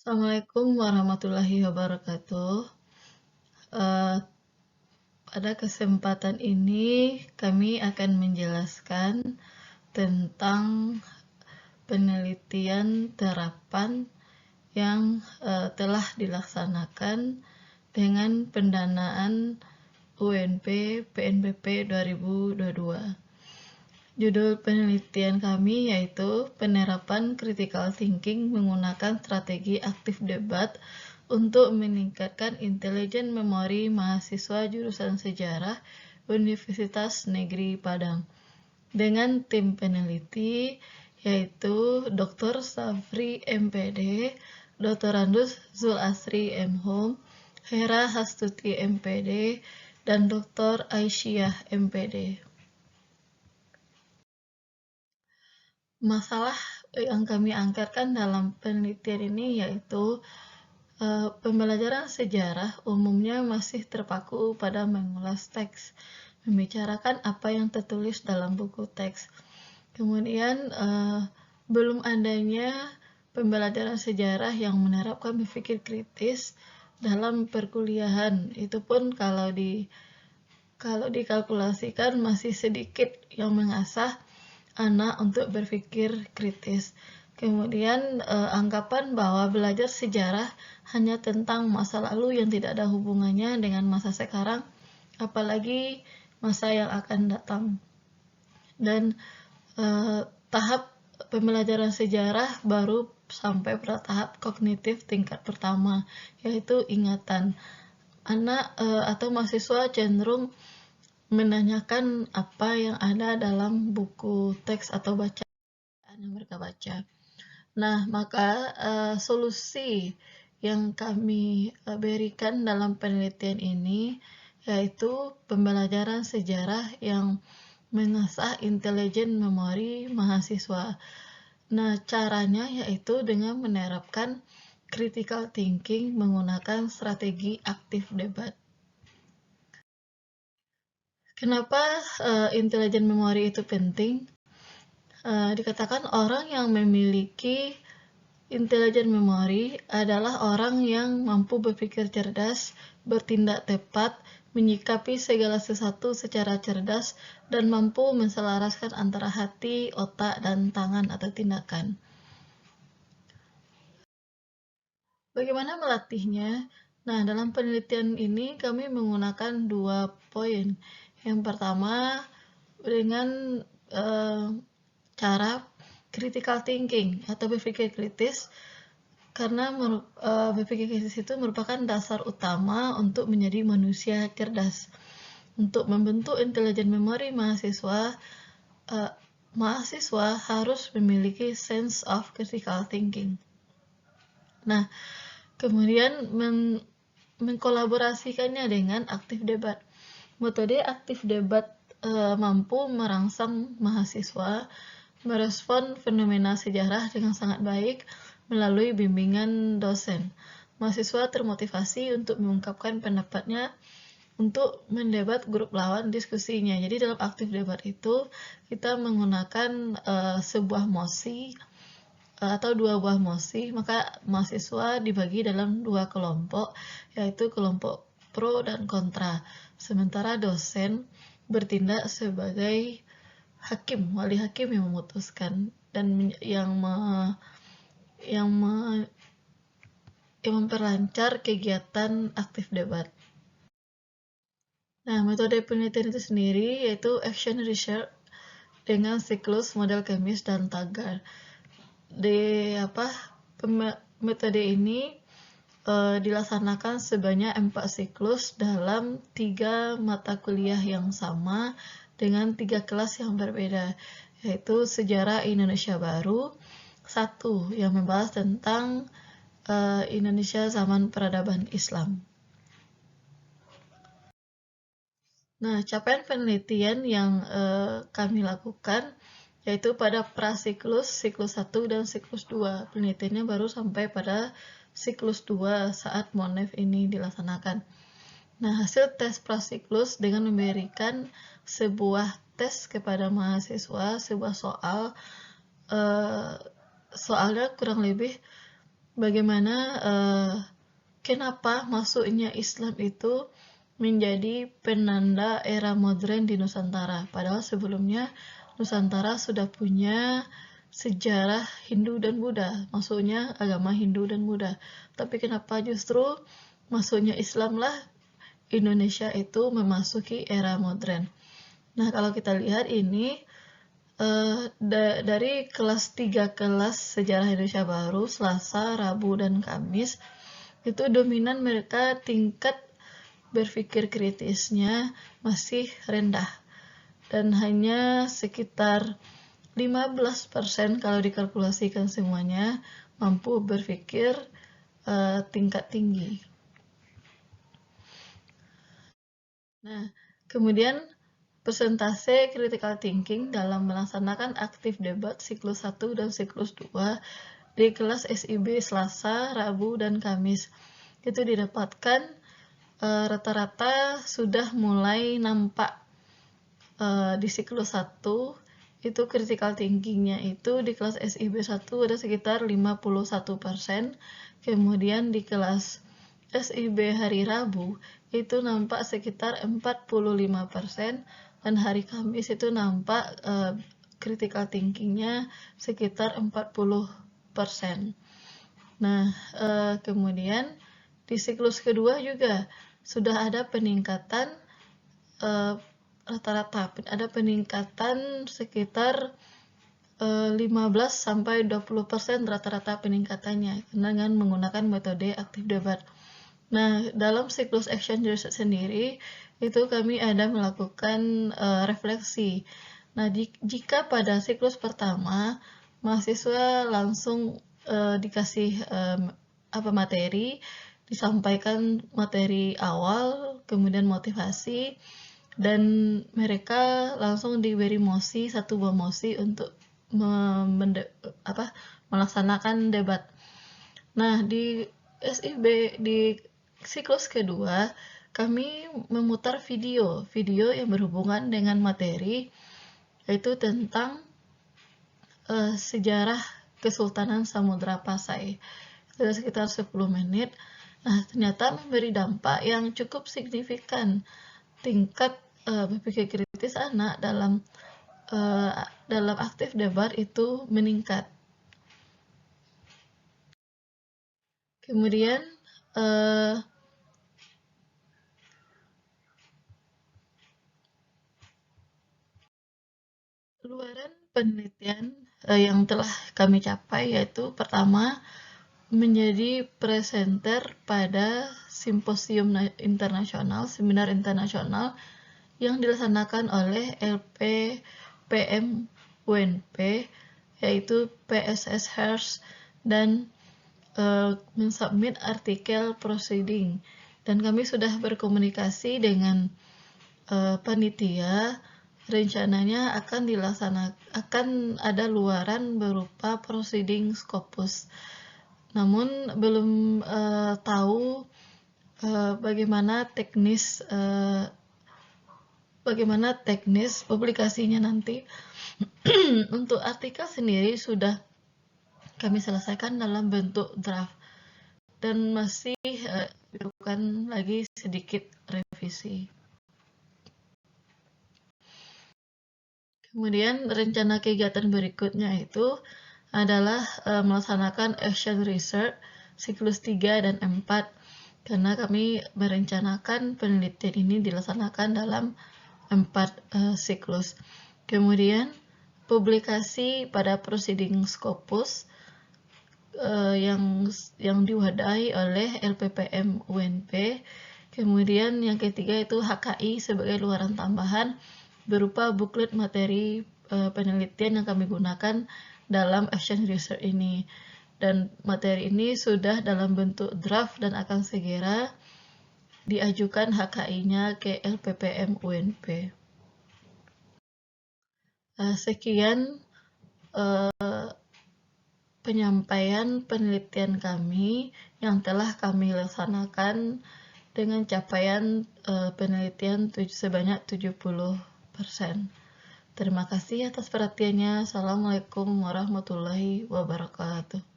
Assalamualaikum warahmatullahi wabarakatuh. Eh, Pada kesempatan ini kami akan menjelaskan tentang penelitian terapan yang telah dilaksanakan dengan pendanaan UNP PNBP 2022. Judul penelitian kami yaitu penerapan critical thinking menggunakan strategi aktif debat untuk meningkatkan intelijen memori mahasiswa jurusan sejarah Universitas Negeri Padang. Dengan tim peneliti yaitu Dr. Safri MPD, Dr. Randus Zulasri M.Hum, Hera Hastuti MPD, dan Dr. Aisyah MPD. Masalah yang kami angkatkan dalam penelitian ini yaitu pembelajaran sejarah umumnya masih terpaku pada mengulas teks, membicarakan apa yang tertulis dalam buku teks. Kemudian belum adanya pembelajaran sejarah yang menerapkan berpikir kritis dalam perkuliahan. Itu pun kalau dikalkulasikan masih sedikit yang mengasah anak untuk berpikir kritis. Kemudian anggapan bahwa belajar sejarah hanya tentang masa lalu yang tidak ada hubungannya dengan masa sekarang, apalagi masa yang akan datang. Dan tahap pembelajaran sejarah baru sampai pada tahap kognitif tingkat pertama, yaitu ingatan. Anak atau mahasiswa cenderung menanyakan apa yang ada dalam buku teks atau bacaan yang mereka baca. Nah, maka solusi yang kami berikan dalam penelitian ini yaitu pembelajaran sejarah yang mengasah intelijen memori mahasiswa. Nah, caranya yaitu dengan menerapkan critical thinking menggunakan strategi aktif debat. Kenapa intelijen memori itu penting? Dikatakan orang yang memiliki intelijen memori adalah orang yang mampu berpikir cerdas, bertindak tepat, menyikapi segala sesuatu secara cerdas, dan mampu menselaraskan antara hati, otak, dan tangan atau tindakan. Bagaimana melatihnya? Nah, dalam penelitian ini kami menggunakan 2 poin. Yang pertama, dengan cara critical thinking atau berpikir kritis, karena berpikir kritis itu merupakan dasar utama untuk menjadi manusia cerdas. Untuk membentuk intelijen memori mahasiswa harus memiliki sense of critical thinking. Nah, kemudian mengkolaborasikannya dengan aktif debat. Metode aktif debat mampu merangsang mahasiswa merespon fenomena sejarah dengan sangat baik melalui bimbingan dosen. Mahasiswa termotivasi untuk mengungkapkan pendapatnya untuk mendebat grup lawan diskusinya. Jadi dalam aktif debat itu kita menggunakan sebuah mosi atau 2 buah mosi, maka mahasiswa dibagi dalam 2 kelompok, yaitu kelompok pro dan kontra. Sementara dosen bertindak sebagai wali hakim yang memutuskan dan yang memperlancar kegiatan aktif debat. Nah, metode penelitian itu sendiri yaitu action research dengan siklus model Kemis dan Taggart. Metode ini dilaksanakan sebanyak 4 siklus dalam 3 mata kuliah yang sama dengan 3 kelas yang berbeda, yaitu Sejarah Indonesia Baru 1 yang membahas tentang Indonesia zaman peradaban Islam. Nah, capaian penelitian yang kami lakukan yaitu pada prasiklus, siklus 1 dan siklus 2. Penelitiannya baru sampai pada siklus 2 saat Monef ini dilaksanakan. Nah, hasil tes prasiklus dengan memberikan sebuah tes kepada mahasiswa, sebuah soalnya kurang lebih bagaimana kenapa masuknya Islam itu menjadi penanda era modern di Nusantara. Padahal sebelumnya Nusantara sudah punya sejarah Hindu dan Buddha, maksudnya agama Hindu dan Buddha. Tapi kenapa justru masuknya Islamlah Indonesia itu memasuki era modern? Nah, kalau kita lihat ini dari kelas 3 kelas sejarah Indonesia Baru, Selasa, Rabu, dan Kamis, itu dominan mereka tingkat berpikir kritisnya masih rendah dan hanya sekitar 15% kalau dikalkulasikan semuanya mampu berpikir tingkat tinggi. Nah, kemudian persentase critical thinking dalam melaksanakan aktif debat siklus 1 dan siklus 2 di kelas SIB Selasa, Rabu, dan Kamis itu didapatkan rata-rata sudah mulai nampak di siklus 1 itu critical thinkingnya itu di kelas SIB 1 ada sekitar 51%, kemudian di kelas SIB hari Rabu itu nampak sekitar 45%, dan hari Kamis itu nampak critical thinkingnya sekitar 40%. Nah, kemudian di siklus kedua juga sudah ada peningkatan rata-rata ada peningkatan sekitar 15-20% rata-rata peningkatannya dengan menggunakan metode aktif debat. Nah, dalam siklus action research sendiri itu kami ada melakukan refleksi. Nah, jika pada siklus pertama mahasiswa langsung dikasih materi, disampaikan materi awal, kemudian motivasi, dan mereka langsung diberi mosi, satu buah mosi untuk melaksanakan debat. Nah, di SIB di siklus kedua kami memutar video yang berhubungan dengan materi, yaitu tentang sejarah Kesultanan Samudra Pasai. Sudah sekitar 10 menit. Nah, ternyata memberi dampak yang cukup signifikan. Tingkat berpikir kritis anak dalam aktif debat itu meningkat. Kemudian luaran penelitian yang telah kami capai yaitu pertama, menjadi presenter pada simposium internasional, seminar internasional yang dilaksanakan oleh LPPM UNP, yaitu PSS Hearst, dan mensubmit artikel proceeding. Dan kami sudah berkomunikasi dengan panitia. Rencananya akan ada luaran berupa proceeding Scopus. Namun belum tahu bagaimana teknis publikasinya nanti. Untuk artikel sendiri sudah kami selesaikan dalam bentuk draft dan masih dilakukan lagi sedikit revisi. Kemudian rencana kegiatan berikutnya itu adalah melaksanakan action research siklus 3 dan 4, karena kami merencanakan penelitian ini dilaksanakan dalam 4 siklus. Kemudian publikasi pada proceeding Scopus yang diwadahi oleh LPPM UNP. Kemudian yang ketiga itu HKI sebagai luaran tambahan berupa buklet materi penelitian yang kami gunakan dalam action research ini. Dan materi ini sudah dalam bentuk draft dan akan segera diajukan HKI-nya ke LPPM UNP. Sekian penyampaian penelitian kami yang telah kami laksanakan dengan capaian penelitian sebanyak 70%. Terima kasih atas perhatiannya. Assalamualaikum warahmatullahi wabarakatuh.